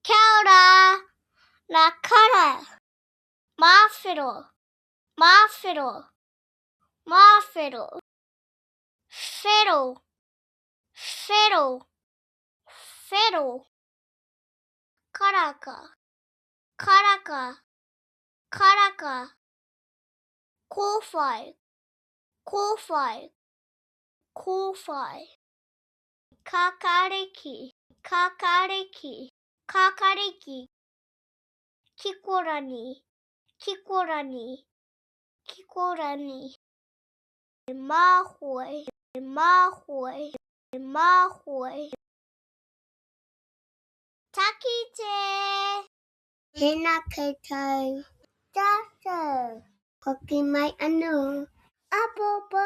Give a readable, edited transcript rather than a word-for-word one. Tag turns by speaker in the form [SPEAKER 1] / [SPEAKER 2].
[SPEAKER 1] Kia ora, nā kara, māwhero, māwhero, māwhero, whero, whero, whero, karaka, karaka, karaka, kōwhai, kōwhai, kōwhai, kākāriki, kākāriki, kākāriki, kikorangi, kikorangi, kikorangi, māhoe, māhoe, māhoe, takite, hena koutou, tātou, hoki mai anō, apapa.